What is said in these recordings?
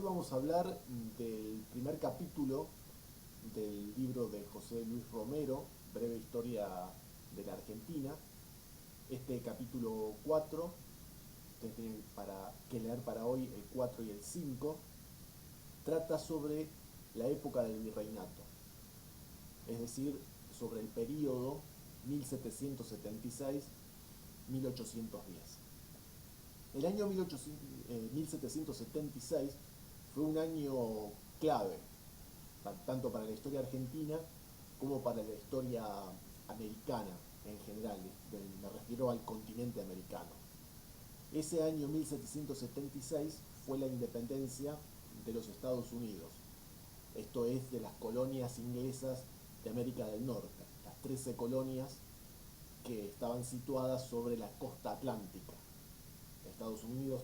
Hoy vamos a hablar del primer capítulo del libro de José Luis Romero, Breve Historia de la Argentina. Este capítulo 4, ustedes tienen que leer para hoy el 4 y el 5, trata sobre la época del virreinato, es decir, sobre el periodo 1776-1810. El año 1776 fue un año clave, tanto para la historia argentina como para la historia americana en general, me refiero al continente americano. Ese año 1776 fue la independencia de los Estados Unidos, esto es, de las colonias inglesas de América del Norte, las 13 colonias que estaban situadas sobre la costa atlántica. Estados Unidos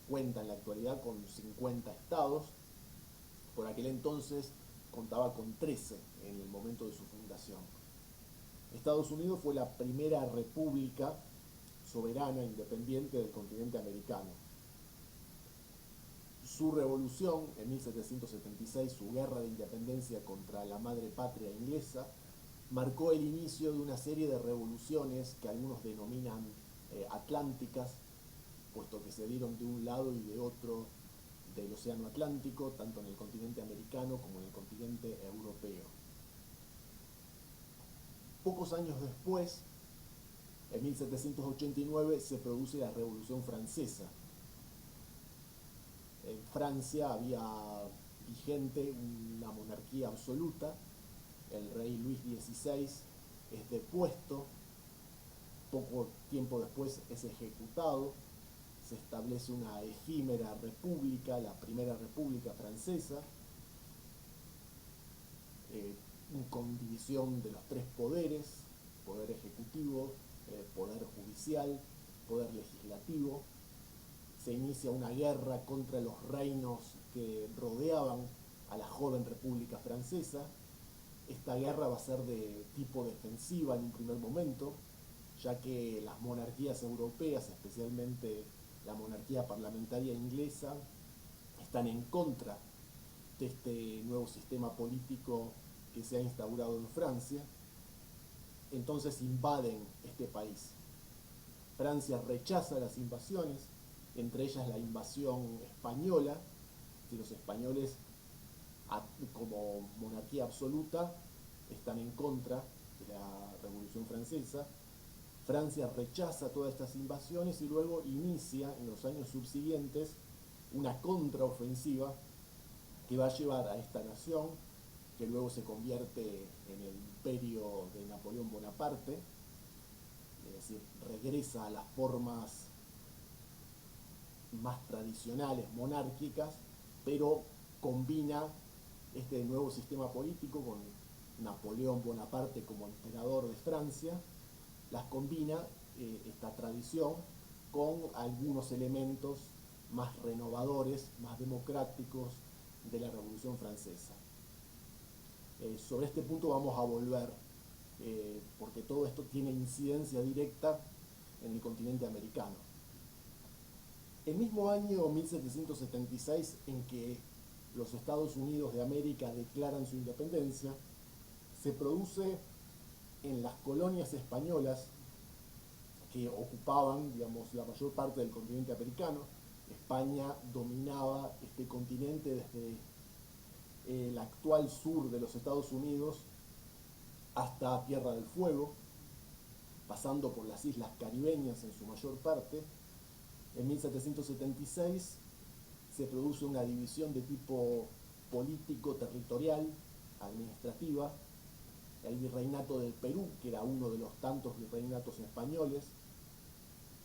cuenta en la actualidad con 50 estados. Por aquel entonces contaba con 13 en el momento de su fundación. Estados Unidos fue la primera república soberana independiente del continente americano. Su revolución en 1776, su guerra de independencia contra la madre patria inglesa, marcó el inicio de una serie de revoluciones que algunos denominan atlánticas, puesto que se dieron de un lado y de otro del océano Atlántico, tanto en el continente americano como en el continente europeo. Pocos años después, en 1789, se produce la Revolución Francesa. En Francia había vigente una monarquía absoluta, el rey Luis XVI es depuesto, poco tiempo después es ejecutado, se establece una efímera república, la primera república francesa, con división de los tres poderes, poder ejecutivo, poder judicial, poder legislativo. Se inicia una guerra contra los reinos que rodeaban a la joven República Francesa. Esta guerra va a ser de tipo defensiva en un primer momento, ya que las monarquías europeas, especialmente la monarquía parlamentaria inglesa, están en contra de este nuevo sistema político que se ha instaurado en Francia. Entonces invaden este país. Francia rechaza las invasiones, entre ellas la invasión española, si los españoles, como monarquía absoluta, están en contra de la Revolución Francesa. Francia rechaza todas estas invasiones y luego inicia en los años subsiguientes una contraofensiva que va a llevar a esta nación, que luego se convierte en el imperio de Napoleón Bonaparte, es decir, regresa a las formas más tradicionales, monárquicas, pero combina este nuevo sistema político con Napoleón Bonaparte como emperador de Francia, las combina esta tradición con algunos elementos más renovadores, más democráticos de la Revolución Francesa. Sobre este punto vamos a volver, porque todo esto tiene incidencia directa en el continente americano. El mismo año 1776 en que los Estados Unidos de América declaran su independencia, se produce en las colonias españolas que ocupaban, digamos, la mayor parte del continente americano. España dominaba este continente desde el actual sur de los Estados Unidos hasta Tierra del Fuego, pasando por las islas caribeñas en su mayor parte. En 1776 se produce una división de tipo político, territorial, administrativa. El virreinato del Perú, que era uno de los tantos virreinatos españoles,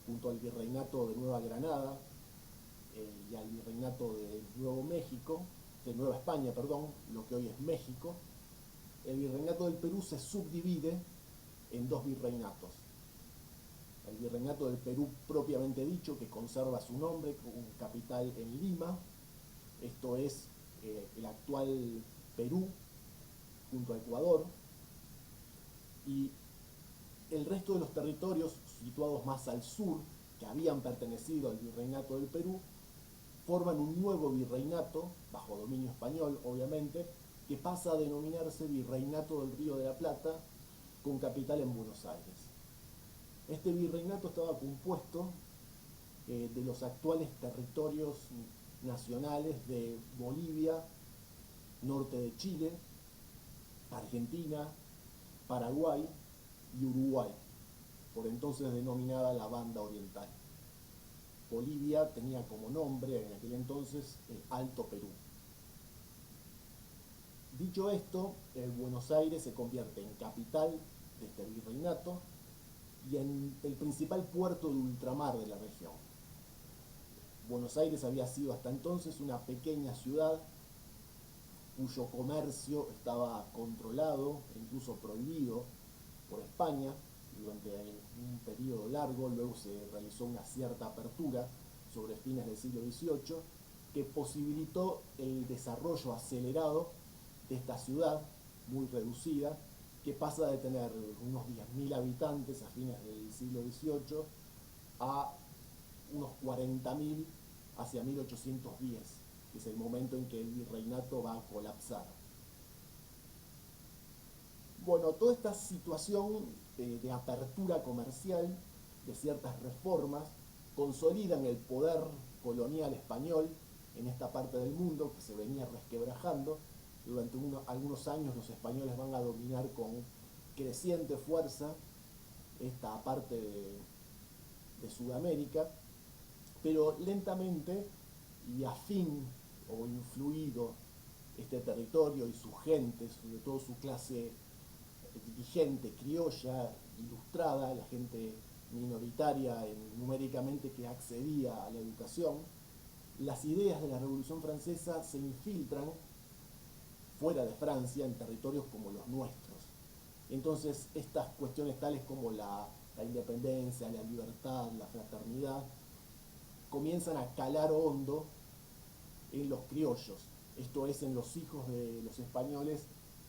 junto al virreinato de Nueva Granada y al virreinato de Nuevo México, de Nueva España, perdón, lo que hoy es México. El virreinato del Perú se subdivide en dos virreinatos. El virreinato del Perú propiamente dicho, que conserva su nombre con capital en Lima, esto es el actual Perú junto a Ecuador, y el resto de los territorios situados más al sur, que habían pertenecido al virreinato del Perú, forman un nuevo virreinato, bajo dominio español obviamente, que pasa a denominarse Virreinato del Río de la Plata, con capital en Buenos Aires. Este virreinato estaba compuesto de los actuales territorios nacionales de Bolivia, norte de Chile, Argentina, Paraguay y Uruguay, por entonces denominada la Banda Oriental. Bolivia tenía como nombre en aquel entonces el Alto Perú. Dicho esto, Buenos Aires se convierte en capital de este virreinato y en el principal puerto de ultramar de la región. Buenos Aires había sido hasta entonces una pequeña ciudad cuyo comercio estaba controlado e incluso prohibido por España durante un periodo largo. Luego se realizó una cierta apertura sobre fines del siglo XVIII que posibilitó el desarrollo acelerado de esta ciudad muy reducida, que pasa de tener unos 10.000 habitantes a fines del siglo XVIII a unos 40.000 hacia 1810, que es el momento en que el virreinato va a colapsar. Bueno, toda esta situación de apertura comercial, de ciertas reformas, consolidan el poder colonial español en esta parte del mundo que se venía resquebrajando. Durante algunos años los españoles van a dominar con creciente fuerza esta parte de Sudamérica, pero lentamente y afín o influido este territorio y su gente, sobre todo su clase dirigente criolla, ilustrada, la gente minoritaria numéricamente que accedía a la educación, las ideas de la Revolución Francesa se infiltran fuera de Francia en territorios como los nuestros. Entonces estas cuestiones tales como la independencia, la libertad, la fraternidad, comienzan a calar hondo en los criollos, esto es, en los hijos de los españoles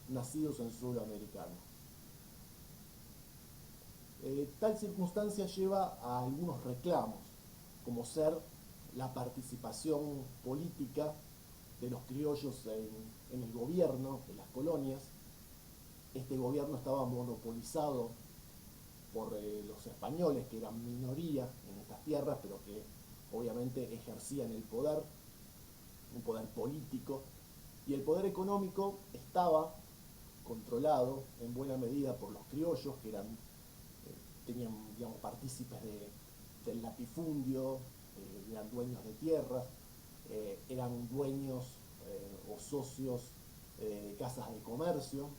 nacidos en suelo americano. Tal circunstancia lleva a algunos reclamos, como ser la participación política de los criollos en el gobierno de las colonias. Este gobierno estaba monopolizado por los españoles, que eran minoría en estas tierras, pero que obviamente ejercían el poder, un poder político, y el poder económico estaba controlado en buena medida por los criollos, que tenían, digamos, partícipes del latifundio, eran dueños de tierras, eran dueños o socios de casas de comercio.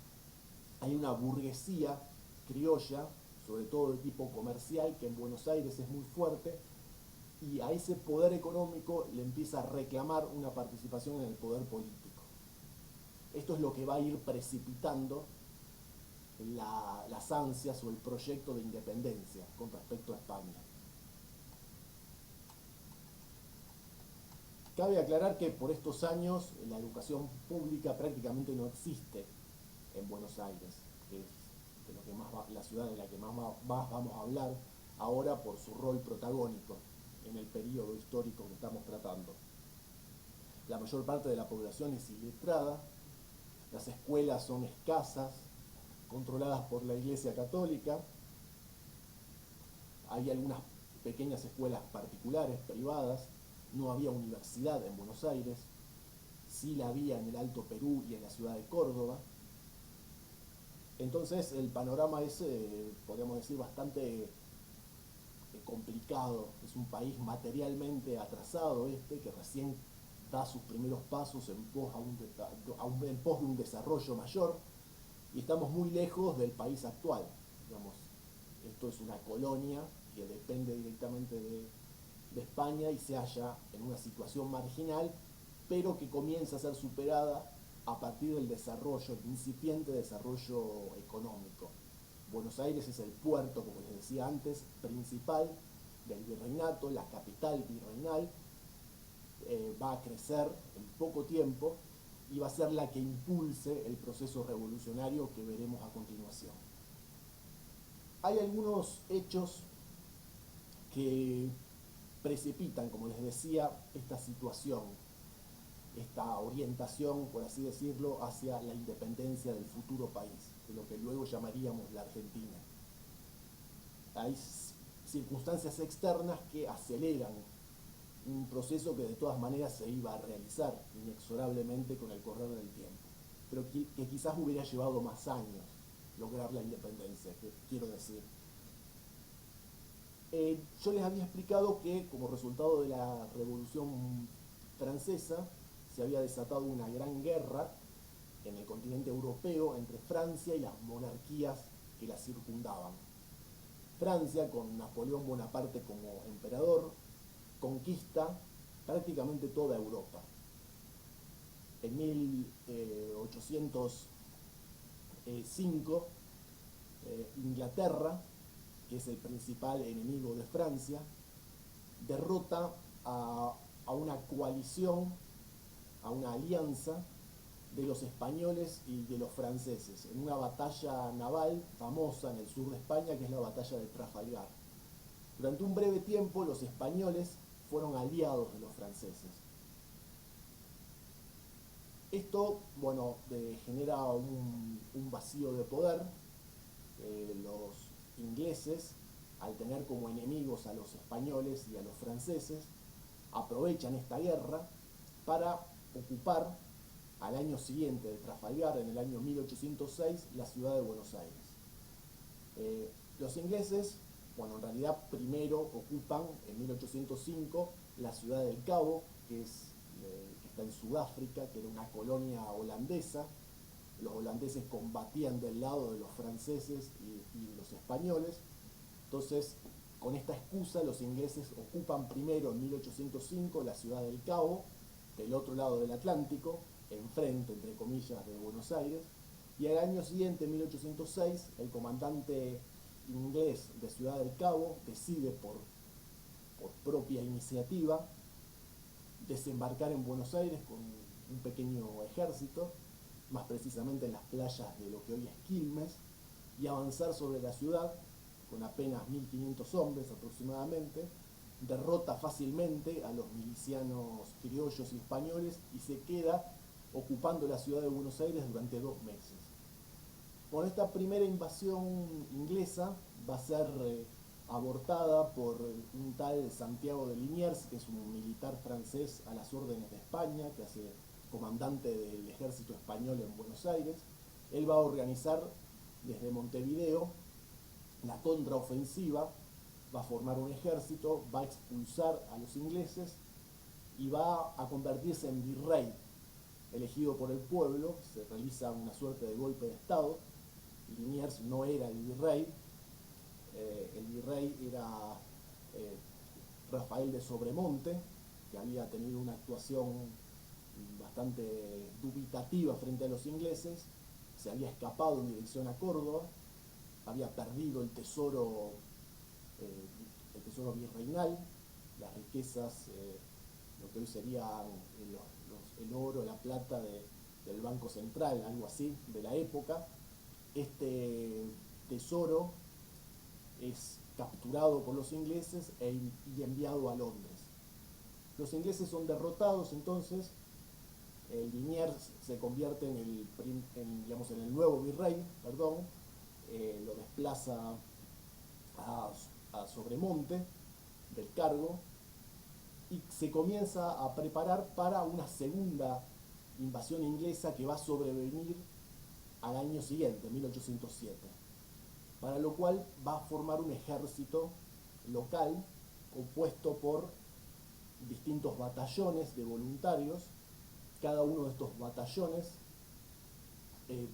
Hay una burguesía criolla, sobre todo de tipo comercial, que en Buenos Aires es muy fuerte, y a ese poder económico le empieza a reclamar una participación en el poder político. Esto es lo que va a ir precipitando las ansias o el proyecto de independencia con respecto a España. Cabe aclarar que por estos años la educación pública prácticamente no existe en Buenos Aires, que es de lo que la ciudad de la que más vamos a hablar ahora por su rol protagónico en el periodo histórico que estamos tratando. La mayor parte de la población es iletrada, las escuelas son escasas, controladas por la Iglesia Católica, hay algunas pequeñas escuelas particulares, privadas, no había universidad en Buenos Aires, sí la había en el Alto Perú y en la ciudad de Córdoba. Entonces el panorama es, podríamos decir, bastante complicado. Es un país materialmente atrasado que recién da sus primeros pasos en pos de un desarrollo mayor, y estamos muy lejos del país actual. Digamos, esto es una colonia que depende directamente de España y se halla en una situación marginal, pero que comienza a ser superada a partir del desarrollo, el incipiente desarrollo económico. Buenos Aires es el puerto, como les decía antes, principal del virreinato, la capital virreinal, va a crecer en poco tiempo y va a ser la que impulse el proceso revolucionario que veremos a continuación. Hay algunos hechos que precipitan, como les decía, esta situación, esta orientación, por así decirlo, hacia la independencia del futuro país, de lo que luego llamaríamos la Argentina. Hay circunstancias externas que aceleran un proceso que de todas maneras se iba a realizar inexorablemente con el correr del tiempo, pero que quizás hubiera llevado más años lograr la independencia, que quiero decir. Yo les había explicado que como resultado de la Revolución Francesa se había desatado una gran guerra en el continente europeo entre Francia y las monarquías que la circundaban. Francia, con Napoleón Bonaparte como emperador, conquista prácticamente toda Europa. En 1805, Inglaterra, que es el principal enemigo de Francia, derrota a una coalición, a una alianza de los españoles y de los franceses, en una batalla naval famosa en el sur de España, que es la batalla de Trafalgar. Durante un breve tiempo los españoles fueron aliados de los franceses. Esto, bueno, genera un vacío de poder. Los ingleses, al tener como enemigos a los españoles y a los franceses, aprovechan esta guerra para ocupar al año siguiente de Trafalgar, en el año 1806, la ciudad de Buenos Aires. Los ingleses, bueno, en realidad primero ocupan en 1805 la ciudad del Cabo, que está en Sudáfrica, que era una colonia holandesa. Los holandeses combatían del lado de los franceses y de los españoles. Entonces, con esta excusa, los ingleses ocupan primero en 1805 la ciudad del Cabo, del otro lado del Atlántico, enfrente, entre comillas, de Buenos Aires, y al año siguiente, en 1806, el comandante inglés de Ciudad del Cabo decide por propia iniciativa desembarcar en Buenos Aires con un pequeño ejército, más precisamente en las playas de lo que hoy es Quilmes, y avanzar sobre la ciudad con apenas 1500 hombres aproximadamente. Derrota fácilmente a los milicianos criollos y españoles y se queda ocupando la ciudad de Buenos Aires durante 2 meses. Bueno, esta primera invasión inglesa va a ser abortada por un tal Santiago de Liniers, que es un militar francés a las órdenes de España, que hace comandante del ejército español en Buenos Aires. Él va a organizar desde Montevideo la contraofensiva, va a formar un ejército, va a expulsar a los ingleses y va a convertirse en virrey, elegido por el pueblo. Se realiza una suerte de golpe de estado. Liniers no era el virrey era Rafael de Sobremonte, que había tenido una actuación bastante dubitativa frente a los ingleses, se había escapado en dirección a Córdoba, había perdido el tesoro virreinal, las riquezas, lo que hoy serían el oro, la plata del Banco Central, algo así, de la época. Este tesoro es capturado por los ingleses y enviado a Londres. Los ingleses son derrotados, entonces Liniers se convierte en el nuevo virrey, lo desplaza a Sobremonte del cargo y se comienza a preparar para una segunda invasión inglesa que va a sobrevenir al año siguiente, 1807, para lo cual va a formar un ejército local compuesto por distintos batallones de voluntarios. Cada uno de estos batallones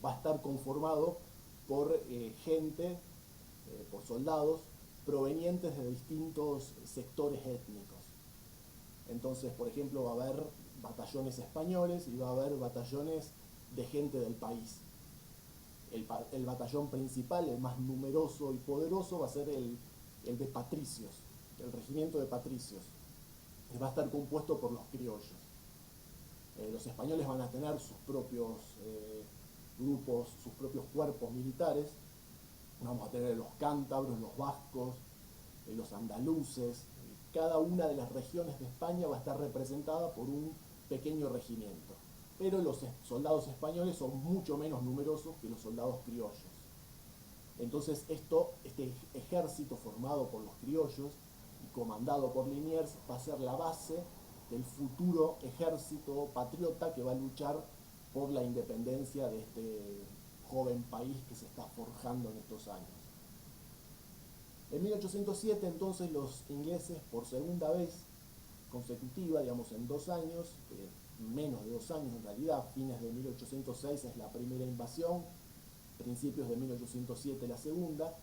va a estar conformado por por soldados provenientes de distintos sectores étnicos. Entonces, por ejemplo, va a haber batallones españoles y va a haber batallones de gente del país. El batallón principal, el más numeroso y poderoso, va a ser el de patricios, el regimiento de patricios, que va a estar compuesto por los criollos. Los españoles van a tener sus propios grupos, sus propios cuerpos militares. Vamos a tener los cántabros, los vascos, los andaluces, cada una de las regiones de España va a estar representada por un pequeño regimiento. Pero los soldados españoles son mucho menos numerosos que los soldados criollos. Entonces este ejército formado por los criollos y comandado por Liniers va a ser la base del futuro ejército patriota que va a luchar por la independencia de este joven país que se está forjando en estos años. En 1807 entonces los ingleses por segunda vez consecutiva, digamos en 2 años, menos de 2 años en realidad, fines de 1806 es la primera invasión, principios de 1807 la segunda,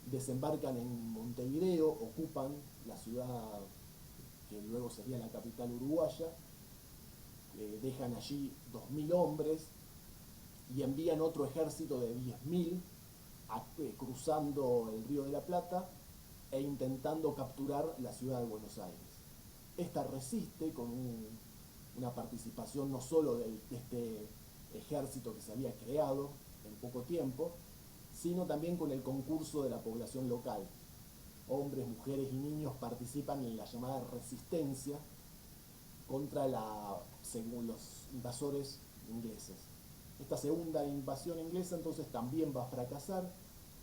desembarcan en Montevideo, ocupan la ciudad que luego sería la capital uruguaya, dejan allí 2.000 hombres y envían otro ejército de 10.000 cruzando el Río de la Plata e intentando capturar la ciudad de Buenos Aires. Esta resiste con una participación no solo de este ejército que se había creado en poco tiempo, sino también con el concurso de la población local. Hombres, mujeres y niños participan en la llamada resistencia contra según los invasores ingleses. Esta segunda invasión inglesa entonces también va a fracasar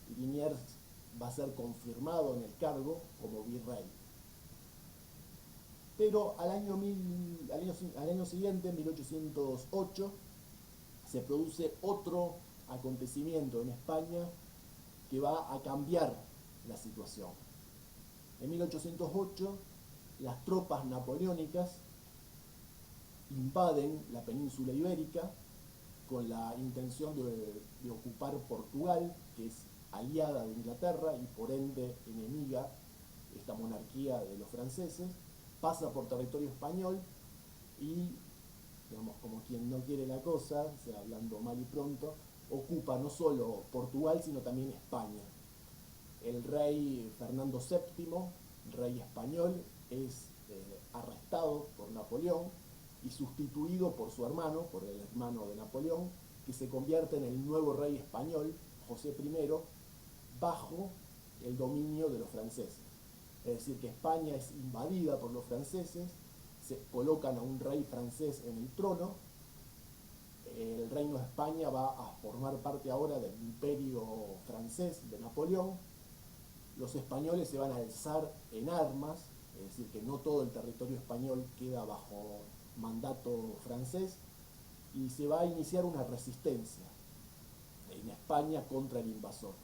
y Liniers va a ser confirmado en el cargo como virrey. Pero al año siguiente, en 1808, se produce otro acontecimiento en España que va a cambiar la situación. En 1808, las tropas napoleónicas invaden la península ibérica con la intención de ocupar Portugal, que es aliada de Inglaterra y por ende enemiga esta monarquía de los franceses, pasa por territorio español y, digamos, como quien no quiere la cosa, o sea, hablando mal y pronto, ocupa no solo Portugal, sino también España. El rey Fernando VII, rey español, es arrestado por Napoleón y sustituido por su hermano, por el hermano de Napoleón, que se convierte en el nuevo rey español, José I, bajo el dominio de los franceses. Es decir, que España es invadida por los franceses, se colocan a un rey francés en el trono, el reino de España va a formar parte ahora del imperio francés de Napoleón, los españoles se van a alzar en armas, es decir, que no todo el territorio español queda bajo mandato francés, y se va a iniciar una resistencia en España contra el invasor.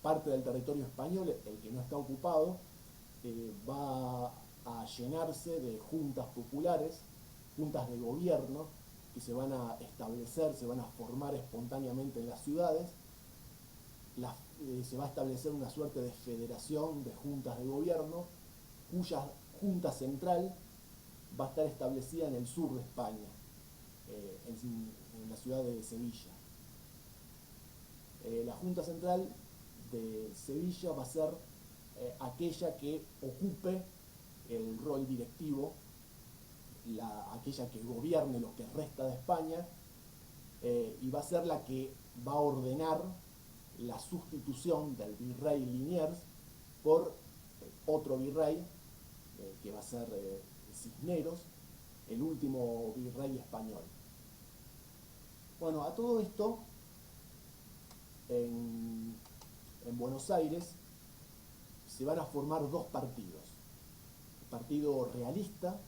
Parte del territorio español, el que no está ocupado, va a llenarse de juntas populares, juntas de gobierno, que se van a establecer, se van a formar espontáneamente en las ciudades. Se va a establecer una suerte de federación de juntas de gobierno, cuya junta central va a estar establecida en el sur de España, en la ciudad de Sevilla. La junta central de Sevilla va a ser aquella que ocupe el rol directivo, aquella que gobierne lo que resta de España, y va a ser la que va a ordenar la sustitución del virrey Liniers por otro virrey, que va a ser Cisneros, el último virrey español. Bueno, a todo esto, en Buenos Aires se van a formar dos partidos. El partido realista,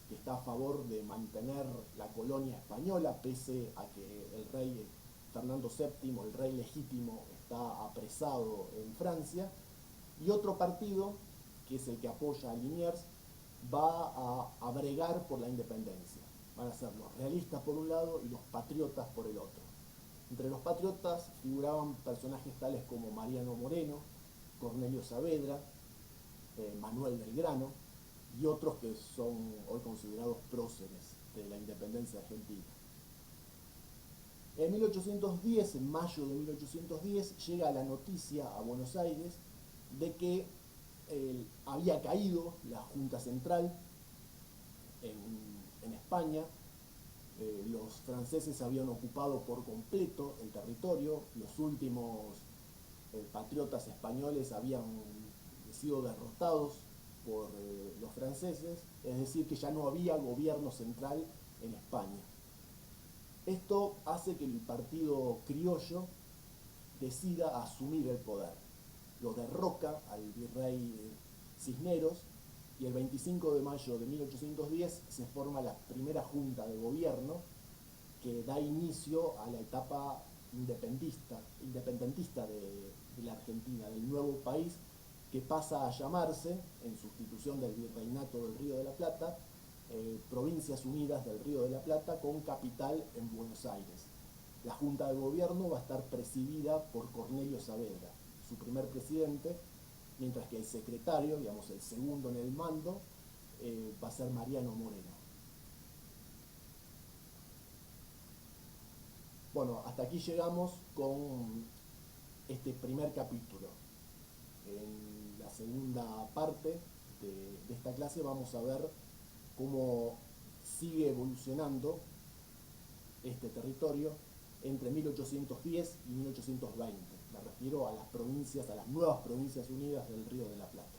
que está a favor de mantener la colonia española, pese a que el rey Fernando VII, el rey legítimo, está apresado en Francia, y otro partido, que es el que apoya a Liniers, va a bregar por la independencia. Van a ser los realistas por un lado y los patriotas por el otro. Entre los patriotas figuraban personajes tales como Mariano Moreno, Cornelio Saavedra, Manuel Belgrano y otros que son hoy considerados próceres de la independencia argentina. En 1810, en mayo de 1810, llega la noticia a Buenos Aires de que había caído la Junta Central en España. Los franceses habían ocupado por completo el territorio, los últimos patriotas españoles habían sido derrotados por los franceses, es decir, que ya no había gobierno central en España. Esto hace que el partido criollo decida asumir el poder. Lo derroca al virrey Cisneros y el 25 de mayo de 1810 se forma la primera junta de gobierno que da inicio a la etapa independentista de la Argentina, del nuevo país que pasa a llamarse, en sustitución del virreinato del Río de la Plata, Provincias Unidas del Río de la Plata, con capital en Buenos Aires. La Junta de Gobierno va a estar presidida por Cornelio Saavedra, su primer presidente, mientras que el secretario, digamos el segundo en el mando, va a ser Mariano Moreno. Bueno, hasta aquí llegamos con este primer capítulo. En la segunda parte de esta clase vamos a ver cómo sigue evolucionando este territorio entre 1810 y 1820. Me refiero a las provincias, a las nuevas provincias unidas del Río de la Plata.